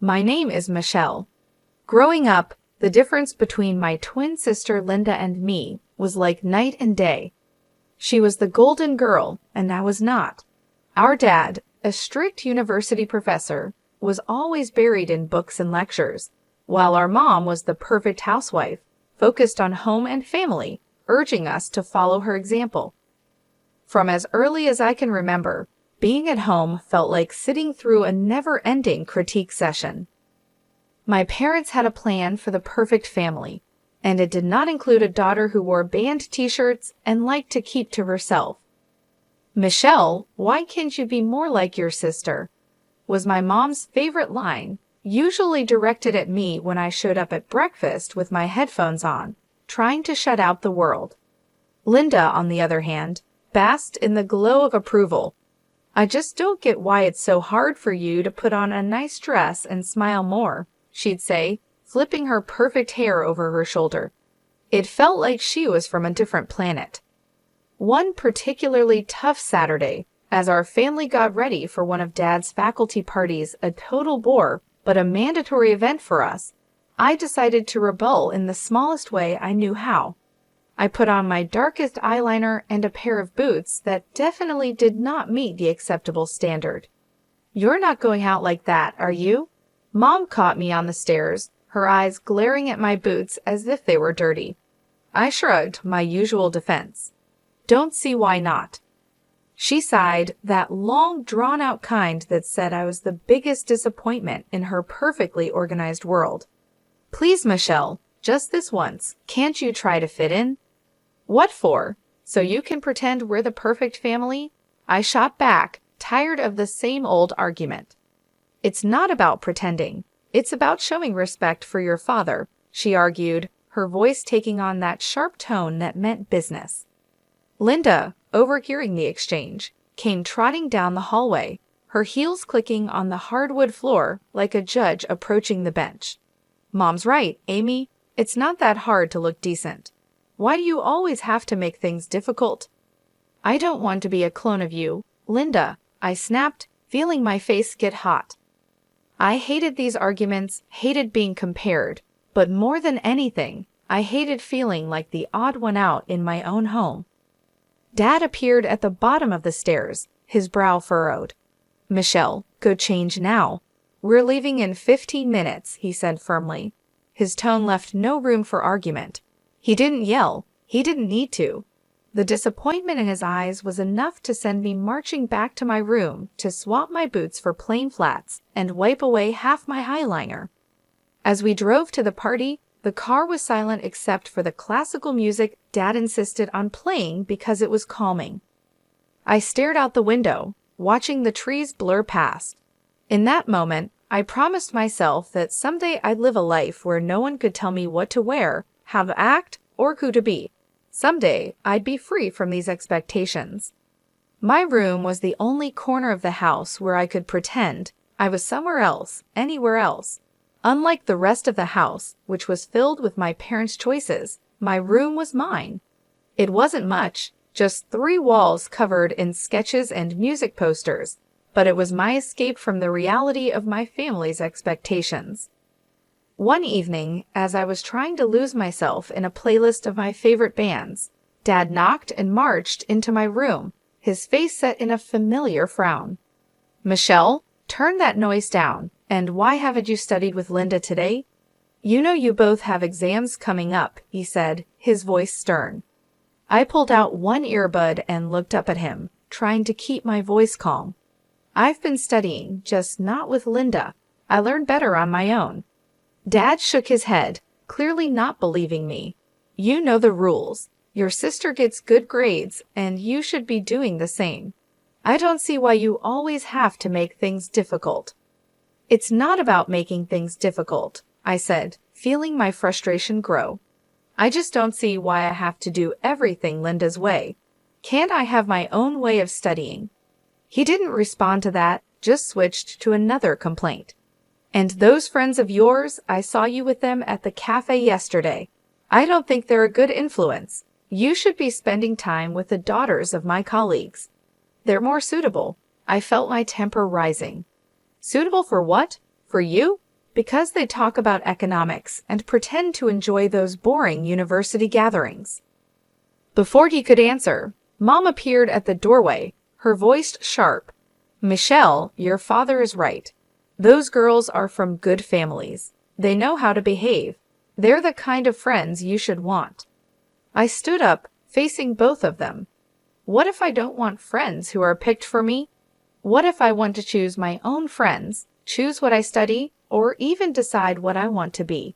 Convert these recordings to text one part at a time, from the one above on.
My name is Michelle. Growing up, the difference between my twin sister Linda and me was like night and day. She was the golden girl, and I was not. Our dad, a strict university professor, was always buried in books and lectures, while our mom was the perfect housewife, focused on home and family, urging us to follow her example. From as early as I can remember, being at home felt like sitting through a never-ending critique session. My parents had a plan for the perfect family, and it did not include a daughter who wore band t-shirts and liked to keep to herself. "Michelle, why can't you be more like your sister?" was my mom's favorite line, usually directed at me when I showed up at breakfast with my headphones on, trying to shut out the world. Linda, on the other hand, basked in the glow of approval. "I just don't get why it's so hard for you to put on a nice dress and smile more," she'd say, flipping her perfect hair over her shoulder. It felt like she was from a different planet. One particularly tough Saturday, as our family got ready for one of Dad's faculty parties, a total bore, but a mandatory event for us, I decided to rebel in the smallest way I knew how. I put on my darkest eyeliner and a pair of boots that definitely did not meet the acceptable standard. "You're not going out like that, are you?" Mom caught me on the stairs, her eyes glaring at my boots as if they were dirty. I shrugged, my usual defense. "Don't see why not." She sighed, that long, drawn-out kind that said I was the biggest disappointment in her perfectly organized world. "Please, Michelle, just this once, can't you try to fit in?" "What for? So you can pretend we're the perfect family?" I shot back, tired of the same old argument. "It's not about pretending. It's about showing respect for your father," she argued, her voice taking on that sharp tone that meant business. Linda, overhearing the exchange, came trotting down the hallway, her heels clicking on the hardwood floor like a judge approaching the bench. "Mom's right, Amy. It's not that hard to look decent. Why do you always have to make things difficult?" "I don't want to be a clone of you, Linda," I snapped, feeling my face get hot. I hated these arguments, hated being compared, but more than anything, I hated feeling like the odd one out in my own home. Dad appeared at the bottom of the stairs, his brow furrowed. "Michelle, go change now. We're leaving in 15 minutes, he said firmly. His tone left no room for argument. He didn't yell. He didn't need to. The disappointment in his eyes was enough to send me marching back to my room to swap my boots for plain flats and wipe away half my eyeliner. As we drove to the party, the car was silent except for the classical music Dad insisted on playing because it was calming. I stared out the window, watching the trees blur past. In that moment, I promised myself that someday I'd live a life where no one could tell me what to wear, how to act, or who to be. Someday, I'd be free from these expectations. My room was the only corner of the house where I could pretend I was somewhere else, anywhere else. Unlike the rest of the house, which was filled with my parents' choices, my room was mine. It wasn't much, just 3 walls covered in sketches and music posters, but it was my escape from the reality of my family's expectations. One evening, as I was trying to lose myself in a playlist of my favorite bands, Dad knocked and marched into my room, his face set in a familiar frown. "Michelle, turn that noise down. And why haven't you studied with Linda today? You know you both have exams coming up," he said, his voice stern. I pulled out one earbud and looked up at him, trying to keep my voice calm. "I've been studying, just not with Linda. I learned better on my own." Dad shook his head, clearly not believing me. "You know the rules. Your sister gets good grades, and you should be doing the same. I don't see why you always have to make things difficult." "It's not about making things difficult," I said, feeling my frustration grow. "I just don't see why I have to do everything Linda's way. Can't I have my own way of studying?" He didn't respond to that, just switched to another complaint. "And those friends of yours, I saw you with them at the cafe yesterday. I don't think they're a good influence. You should be spending time with the daughters of my colleagues. They're more suitable." I felt my temper rising. "Suitable for what? For you? Because they talk about economics and pretend to enjoy those boring university gatherings. Before he could answer, Mom appeared at the doorway, her voice sharp. Michelle, your father is right. Those girls are from good families. They know how to behave. They're the kind of friends you should want. I stood up, facing both of them. What if I don't want friends who are picked for me? What if I want to choose my own friends, choose what I study, or even decide what I want to be?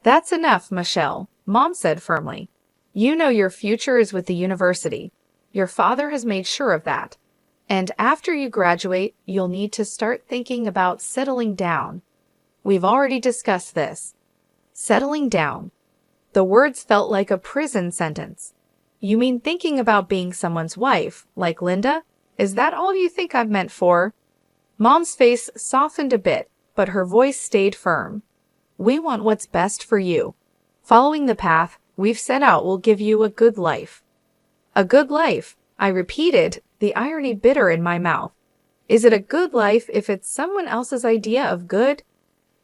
That's enough, Michelle, Mom said firmly. You know your future is with the university. Your father has made sure of that. And after you graduate, you'll need to start thinking about settling down. We've already discussed this. Settling down. The words felt like a prison sentence. You mean thinking about being someone's wife, like Linda? Is that all you think I've meant for? Mom's face softened a bit, but her voice stayed firm. We want what's best for you. Following the path we've set out will give you a good life. A good life, I repeated, the irony bitter in my mouth. Is it a good life if it's someone else's idea of good?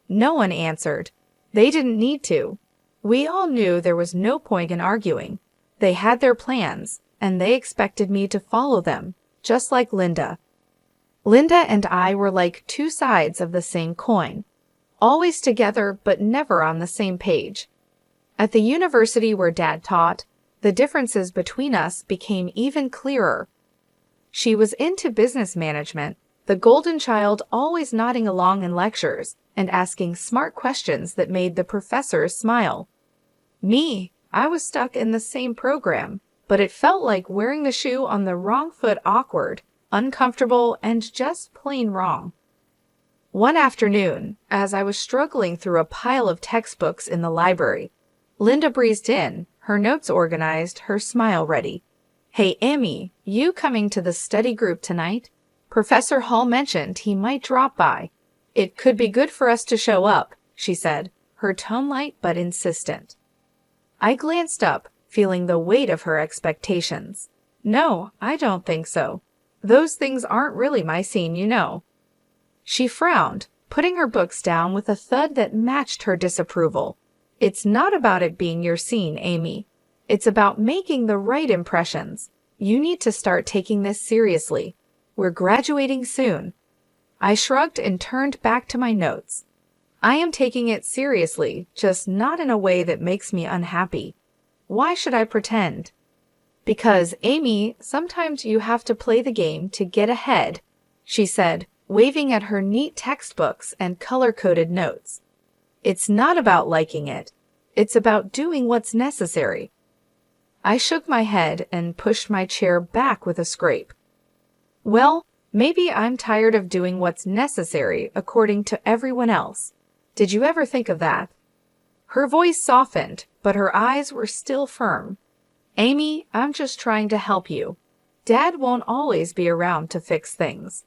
No one answered. They didn't need to. We all knew there was no point in arguing. They had their plans, and they expected me to follow them, just like Linda. Linda and I were like two sides of the same coin, always together but never on the same page. At the university where Dad taught, the differences between us became even clearer. She was into business management, the golden child always nodding along in lectures and asking smart questions that made the professors smile. Me, I was stuck in the same program, but it felt like wearing the shoe on the wrong foot, awkward, uncomfortable, and just plain wrong. One afternoon, as I was struggling through a pile of textbooks in the library, Linda breezed in, her notes organized, her smile ready. Hey, Amy, you coming to the study group tonight? Professor Hall mentioned he might drop by. It could be good for us to show up, she said, her tone light but insistent. I glanced up, feeling the weight of her expectations. No, I don't think so. Those things aren't really my scene, you know. She frowned, putting her books down with a thud that matched her disapproval. It's not about it being your scene, Amy. It's about making the right impressions. You need to start taking this seriously. We're graduating soon. I shrugged and turned back to my notes. I am taking it seriously, just not in a way that makes me unhappy. Why should I pretend? Because, Amy, sometimes you have to play the game to get ahead, she said, waving at her neat textbooks and color-coded notes. It's not about liking it. It's about doing what's necessary. I shook my head and pushed my chair back with a scrape. Well, maybe I'm tired of doing what's necessary according to everyone else. Did you ever think of that? Her voice softened, but her eyes were still firm. Amy, I'm just trying to help you. Dad won't always be around to fix things.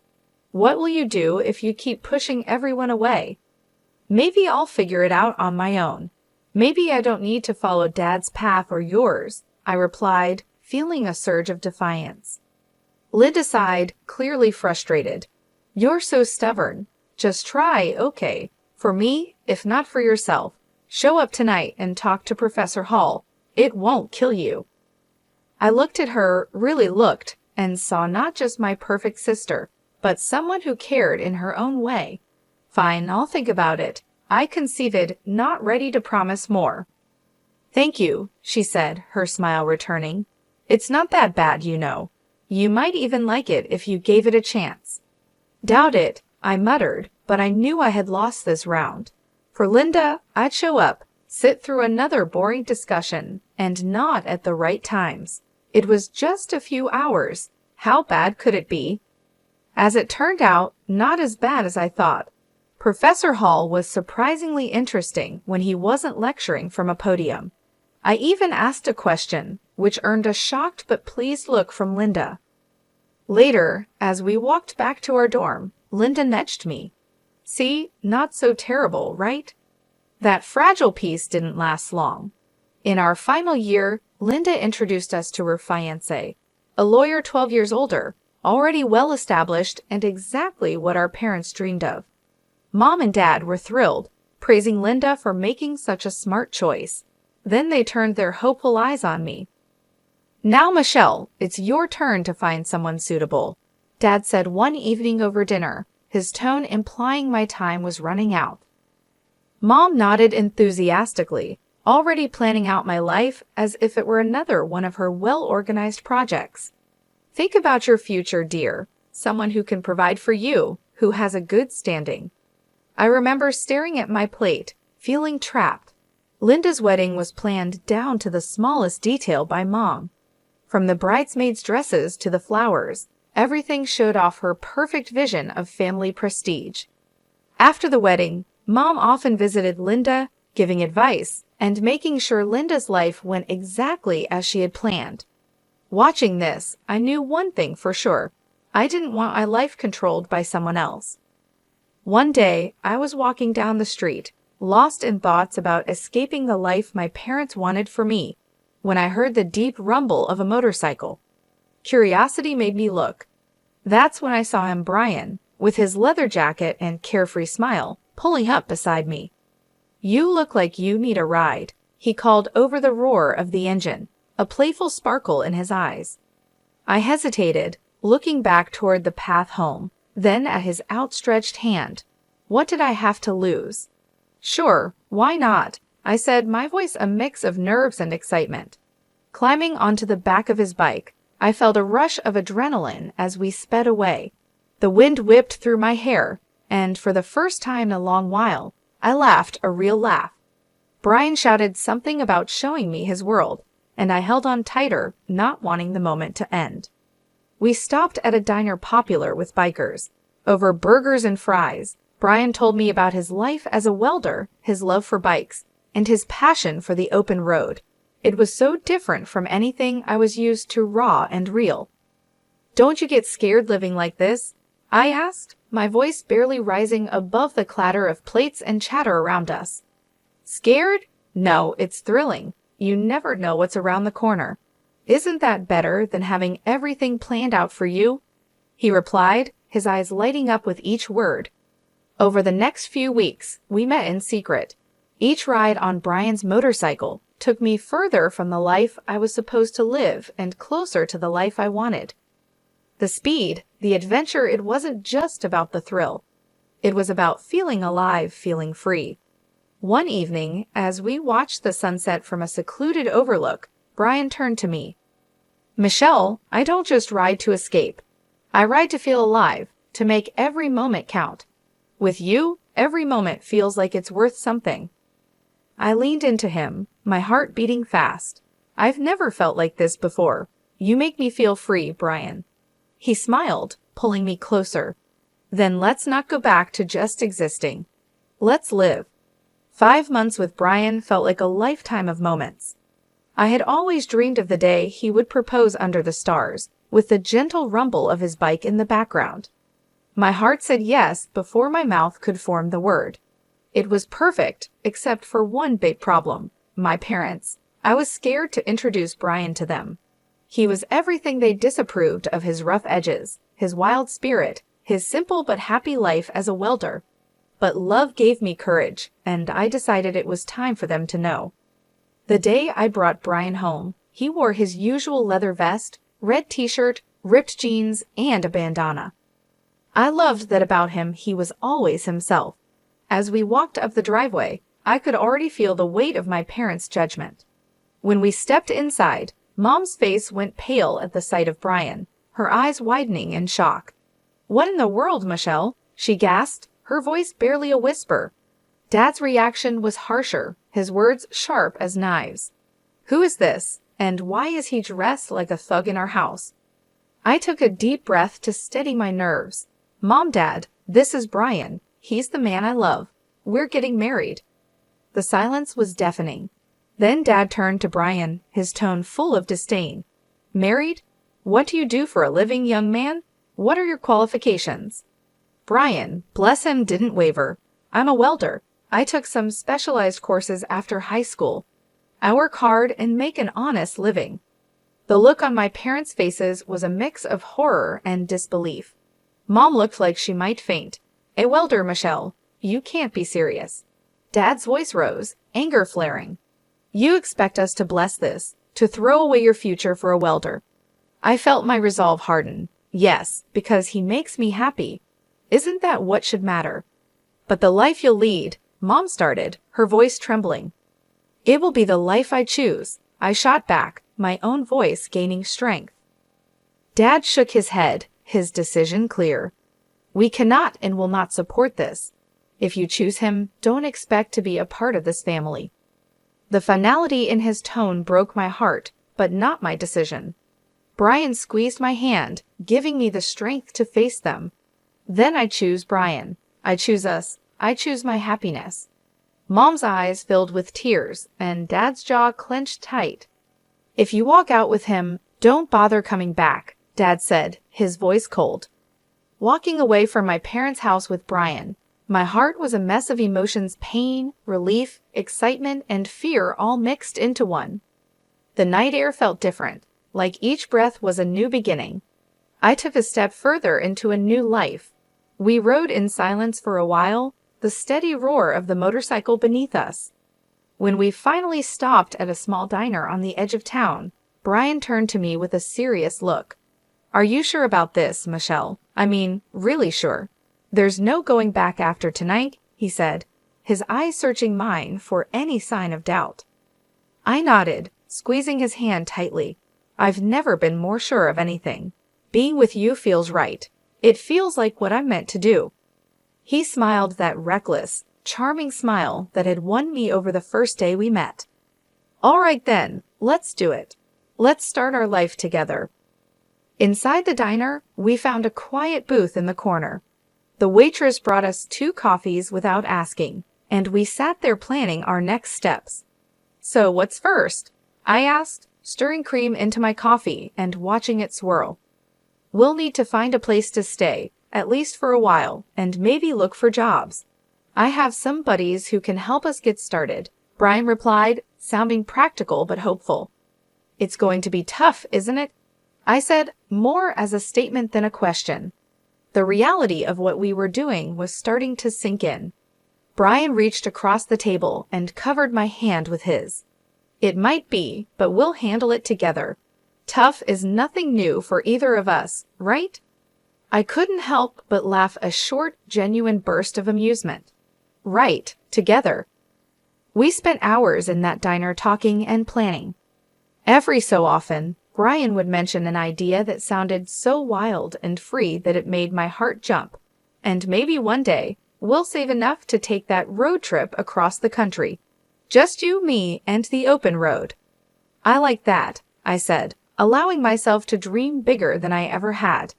What will you do if you keep pushing everyone away? Maybe I'll figure it out on my own. Maybe I don't need to follow Dad's path or yours, I replied, feeling a surge of defiance. Linda sighed, clearly frustrated. You're so stubborn. Just try, okay. For me, if not for yourself, show up tonight and talk to Professor Hall. It won't kill you. I looked at her, really looked, and saw not just my perfect sister, but someone who cared in her own way. Fine, I'll think about it. I conceded, not ready to promise more. Thank you, she said, her smile returning. It's not that bad, you know. You might even like it if you gave it a chance. Doubt it, I muttered, but I knew I had lost this round. For Linda, I'd show up, sit through another boring discussion, and not at the right times. It was just a few hours. How bad could it be? As it turned out, not as bad as I thought. Professor Hall was surprisingly interesting when he wasn't lecturing from a podium. I even asked a question, which earned a shocked but pleased look from Linda. Later, as we walked back to our dorm, Linda nudged me. See, not so terrible, right? That fragile piece didn't last long. In our final year, Linda introduced us to her fiancé, a lawyer 12 years older, already well established and exactly what our parents dreamed of. Mom and Dad were thrilled, praising Linda for making such a smart choice. Then they turned their hopeful eyes on me. "Now, Michelle, it's your turn to find someone suitable," Dad said one evening over dinner, his tone implying my time was running out. Mom nodded enthusiastically, already planning out my life as if it were another one of her well-organized projects. "Think about your future, dear. Someone who can provide for you, who has a good standing." I remember staring at my plate, feeling trapped. Linda's wedding was planned down to the smallest detail by Mom. From the bridesmaids' dresses to the flowers, everything showed off her perfect vision of family prestige. After the wedding, Mom often visited Linda, giving advice and making sure Linda's life went exactly as she had planned. Watching this, I knew one thing for sure. I didn't want my life controlled by someone else. One day, I was walking down the street, lost in thoughts about escaping the life my parents wanted for me, when I heard the deep rumble of a motorcycle. Curiosity made me look. That's when I saw him, Brian, with his leather jacket and carefree smile, pulling up beside me. "You look like you need a ride," he called over the roar of the engine, a playful sparkle in his eyes. I hesitated, looking back toward the path home, then at his outstretched hand. What did I have to lose? "Sure, why not?" I said, my voice a mix of nerves and excitement. Climbing onto the back of his bike, I felt a rush of adrenaline as we sped away. The wind whipped through my hair, and for the first time in a long while, I laughed a real laugh. Brian shouted something about showing me his world, and I held on tighter, not wanting the moment to end. We stopped at a diner popular with bikers. Over burgers and fries, Brian told me about his life as a welder, his love for bikes, and his passion for the open road. It was so different from anything I was used to, raw and real. "Don't you get scared living like this?" I asked, my voice barely rising above the clatter of plates and chatter around us. "Scared? No, it's thrilling. You never know what's around the corner. Isn't that better than having everything planned out for you?" he replied, his eyes lighting up with each word. Over the next few weeks, we met in secret. Each ride on Brian's motorcycle took me further from the life I was supposed to live and closer to the life I wanted. The speed, the adventure, it wasn't just about the thrill. It was about feeling alive, feeling free. One evening, as we watched the sunset from a secluded overlook, Brian turned to me. "Michelle, I don't just ride to escape. I ride to feel alive, to make every moment count. With you, every moment feels like it's worth something." I leaned into him, my heart beating fast. "I've never felt like this before. You make me feel free, Brian." He smiled, pulling me closer. "Then let's not go back to just existing. Let's live." 5 months with Brian felt like a lifetime of moments. I had always dreamed of the day he would propose under the stars, with the gentle rumble of his bike in the background. My heart said yes before my mouth could form the word. It was perfect, except for one big problem: my parents. I was scared to introduce Brian to them. He was everything they disapproved of: his rough edges, his wild spirit, his simple but happy life as a welder. But love gave me courage, and I decided it was time for them to know. The day I brought Brian home, he wore his usual leather vest, red t-shirt, ripped jeans, and a bandana. I loved that about him. He was always himself. As we walked up the driveway, I could already feel the weight of my parents' judgment. When we stepped inside, Mom's face went pale at the sight of Brian, her eyes widening in shock. "What in the world, Michelle?" she gasped, her voice barely a whisper. Dad's reaction was harsher, his words sharp as knives. "Who is this, and why is he dressed like a thug in our house?" I took a deep breath to steady my nerves. "Mom, Dad, this is Brian. He's the man I love. We're getting married." The silence was deafening. Then Dad turned to Brian, his tone full of disdain. "Married? What do you do for a living, young man? What are your qualifications?" Brian, bless him, didn't waver. "I'm a welder. I took some specialized courses after high school. I work hard and make an honest living." The look on my parents' faces was a mix of horror and disbelief. Mom looked like she might faint. "A welder, Michelle. You can't be serious." Dad's voice rose, anger flaring. "You expect us to bless this, to throw away your future for a welder?" I felt my resolve harden. Yes, because he makes me happy. Isn't that what should matter? "But the life you'll lead," Mom started, her voice trembling. "It will be the life I choose," I shot back, my own voice gaining strength. Dad shook his head, his decision clear. "We cannot and will not support this. If you choose him, don't expect to be a part of this family." The finality in his tone broke my heart, but not my decision. Brian squeezed my hand, giving me the strength to face them. "Then I choose Brian. I choose us. I choose my happiness." Mom's eyes filled with tears, and Dad's jaw clenched tight. "If you walk out with him, don't bother coming back," Dad said, his voice cold. Walking away from my parents' house with Brian, my heart was a mess of emotions: pain, relief, excitement, and fear all mixed into one. The night air felt different, like each breath was a new beginning. I took a step further into a new life. We rode in silence for a while, the steady roar of the motorcycle beneath us. When we finally stopped at a small diner on the edge of town, Brian turned to me with a serious look. "Are you sure about this, Michelle? I mean, really sure? There's no going back after tonight," he said, his eyes searching mine for any sign of doubt. I nodded, squeezing his hand tightly. "I've never been more sure of anything. Being with you feels right. It feels like what I'm meant to do." He smiled, that reckless, charming smile that had won me over the first day we met. "All right then, let's do it. Let's start our life together." Inside the diner, we found a quiet booth in the corner. The waitress brought us 2 coffees without asking, and we sat there planning our next steps. "So what's first?" I asked, stirring cream into my coffee and watching it swirl. "We'll need to find a place to stay, at least for a while, and maybe look for jobs. I have some buddies who can help us get started," Brian replied, sounding practical but hopeful. "It's going to be tough, isn't it?" I said, more as a statement than a question. The reality of what we were doing was starting to sink in. Brian reached across the table and covered my hand with his. "It might be, but we'll handle it together. Tough is nothing new for either of us, right?" I couldn't help but laugh, a short, genuine burst of amusement. Right, together. We spent hours in that diner talking and planning. Every so often, Brian would mention an idea that sounded so wild and free that it made my heart jump. "And maybe one day, we'll save enough to take that road trip across the country. Just you, me, and the open road." "I like that," I said, allowing myself to dream bigger than I ever had.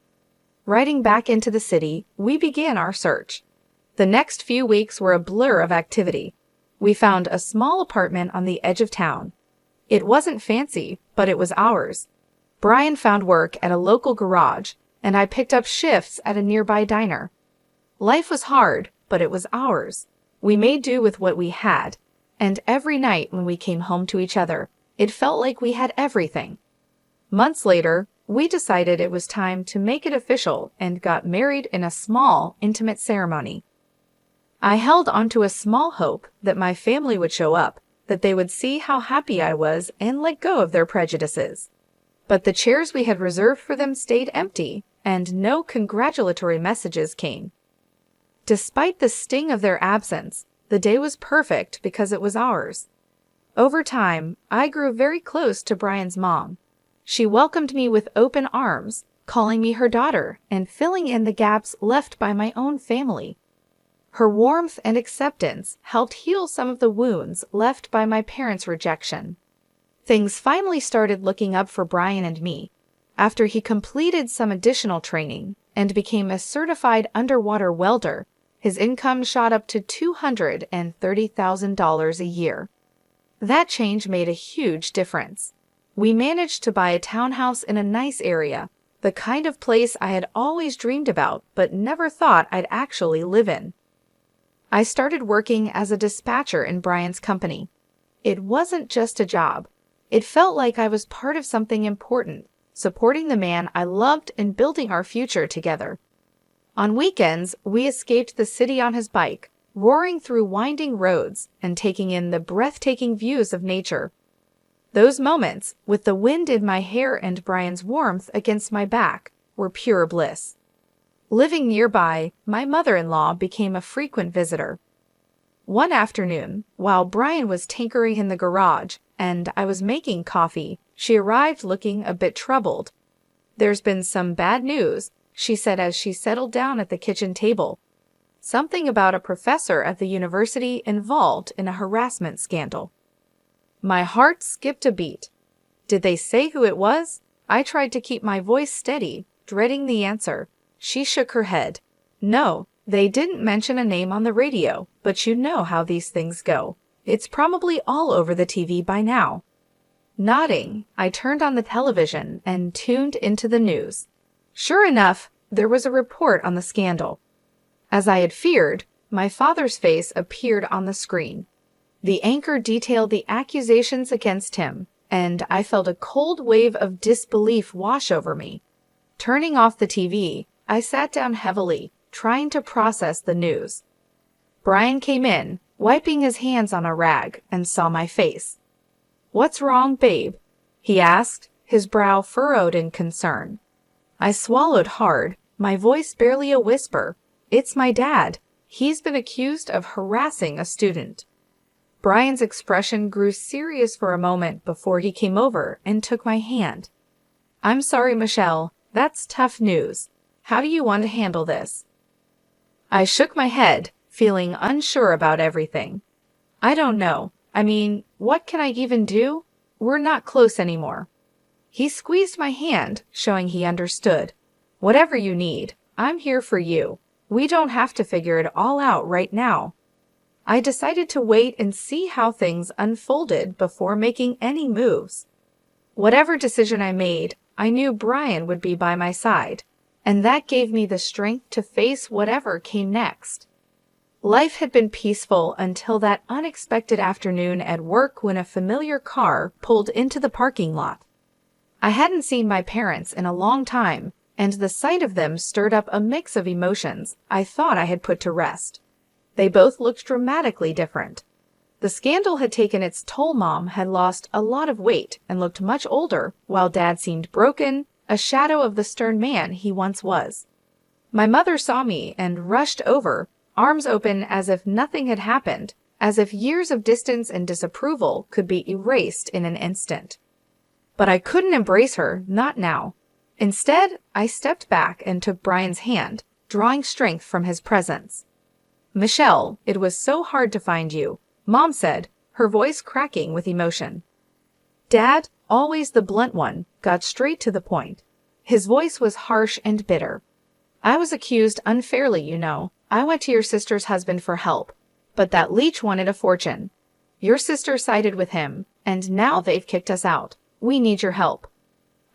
Riding back into the city, we began our search. The next few weeks were a blur of activity. We found a small apartment on the edge of town. It wasn't fancy, but it was ours. Brian found work at a local garage, and I picked up shifts at a nearby diner. Life was hard, but it was ours. We made do with what we had, and every night when we came home to each other, it felt like we had everything. Months later, we decided it was time to make it official and got married in a small, intimate ceremony. I held onto a small hope that my family would show up, that they would see how happy I was and let go of their prejudices. But the chairs we had reserved for them stayed empty, and no congratulatory messages came. Despite the sting of their absence, the day was perfect because it was ours. Over time, I grew very close to Brian's mom. She welcomed me with open arms, calling me her daughter and filling in the gaps left by my own family. Her warmth and acceptance helped heal some of the wounds left by my parents' rejection. Things finally started looking up for Brian and me. After he completed some additional training and became a certified underwater welder, his income shot up to $230,000 a year. That change made a huge difference. We managed to buy a townhouse in a nice area, the kind of place I had always dreamed about but never thought I'd actually live in. I started working as a dispatcher in Brian's company. It wasn't just a job. It felt like I was part of something important, supporting the man I loved and building our future together. On weekends, we escaped the city on his bike, roaring through winding roads and taking in the breathtaking views of nature. Those moments, with the wind in my hair and Brian's warmth against my back, were pure bliss. Living nearby, my mother-in-law became a frequent visitor. One afternoon, while Brian was tinkering in the garage and I was making coffee, she arrived looking a bit troubled. "There's been some bad news," she said as she settled down at the kitchen table. "Something about a professor at the university involved in a harassment scandal." My heart skipped a beat. Did they say who it was? I tried to keep my voice steady, dreading the answer. She shook her head. "No, they didn't mention a name on the radio, but you know how these things go. It's probably all over the TV by now." Nodding, I turned on the television and tuned into the news. Sure enough, there was a report on the scandal. As I had feared, my father's face appeared on the screen. The anchor detailed the accusations against him, and I felt a cold wave of disbelief wash over me. Turning off the TV, I sat down heavily, trying to process the news. Brian came in, wiping his hands on a rag, and saw my face. "What's wrong, babe?" he asked, his brow furrowed in concern. I swallowed hard, my voice barely a whisper. "It's my dad. He's been accused of harassing a student." Brian's expression grew serious for a moment before he came over and took my hand. "I'm sorry, Michelle. That's tough news. How do you want to handle this?" I shook my head, feeling unsure about everything. "I don't know. I mean, what can I even do? We're not close anymore." He squeezed my hand, showing he understood. "Whatever you need, I'm here for you. We don't have to figure it all out right now." I decided to wait and see how things unfolded before making any moves. Whatever decision I made, I knew Brian would be by my side, and that gave me the strength to face whatever came next. Life had been peaceful until that unexpected afternoon at work when a familiar car pulled into the parking lot. I hadn't seen my parents in a long time, and the sight of them stirred up a mix of emotions I thought I had put to rest. They both looked dramatically different. The scandal had taken its toll. Mom had lost a lot of weight and looked much older, while Dad seemed broken, a shadow of the stern man he once was. My mother saw me and rushed over, arms open as if nothing had happened, as if years of distance and disapproval could be erased in an instant. But I couldn't embrace her, not now. Instead, I stepped back and took Brian's hand, drawing strength from his presence. "Michelle, it was so hard to find you," Mom said, her voice cracking with emotion. Dad, always the blunt one, got straight to the point. His voice was harsh and bitter. "I was accused unfairly, you know. I went to your sister's husband for help, but that leech wanted a fortune. Your sister sided with him, and now they've kicked us out. We need your help."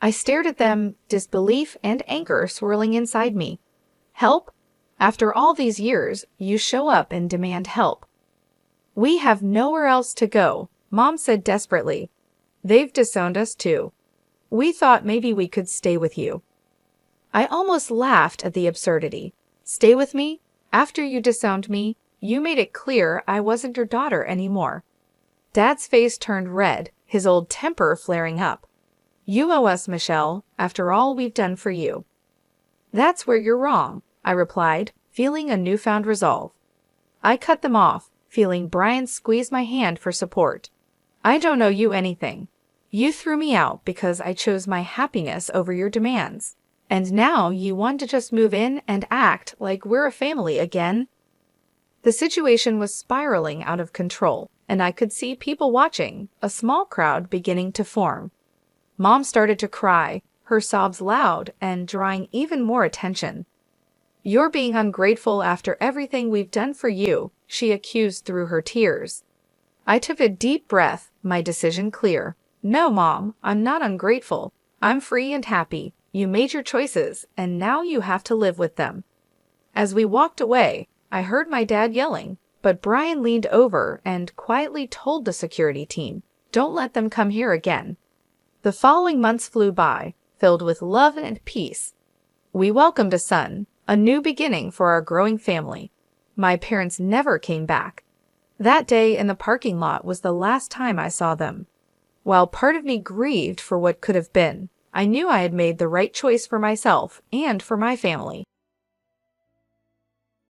I stared at them, disbelief and anger swirling inside me. "Help? After all these years, you show up and demand help." "We have nowhere else to go," Mom said desperately. "They've disowned us too. We thought maybe we could stay with you." I almost laughed at the absurdity. Stay with me? After you disowned me, you made it clear I wasn't your daughter anymore. Dad's face turned red, his old temper flaring up. "You owe us, Michelle, after all we've done for you." "That's where you're wrong," I replied, feeling a newfound resolve. I cut them off, feeling Brian squeeze my hand for support. "I don't owe you anything. You threw me out because I chose my happiness over your demands. And now you want to just move in and act like we're a family again?" The situation was spiraling out of control, and I could see people watching, a small crowd beginning to form. Mom started to cry, her sobs loud and drawing even more attention. "You're being ungrateful after everything we've done for you," she accused through her tears. I took a deep breath, my decision clear. "No, Mom, I'm not ungrateful. I'm free and happy. You made your choices, and now you have to live with them." As we walked away, I heard my dad yelling, but Brian leaned over and quietly told the security team, "Don't let them come here again." The following months flew by, filled with love and peace. We welcomed a son, a new beginning for our growing family. My parents never came back. That day in the parking lot was the last time I saw them. While part of me grieved for what could have been, I knew I had made the right choice for myself and for my family.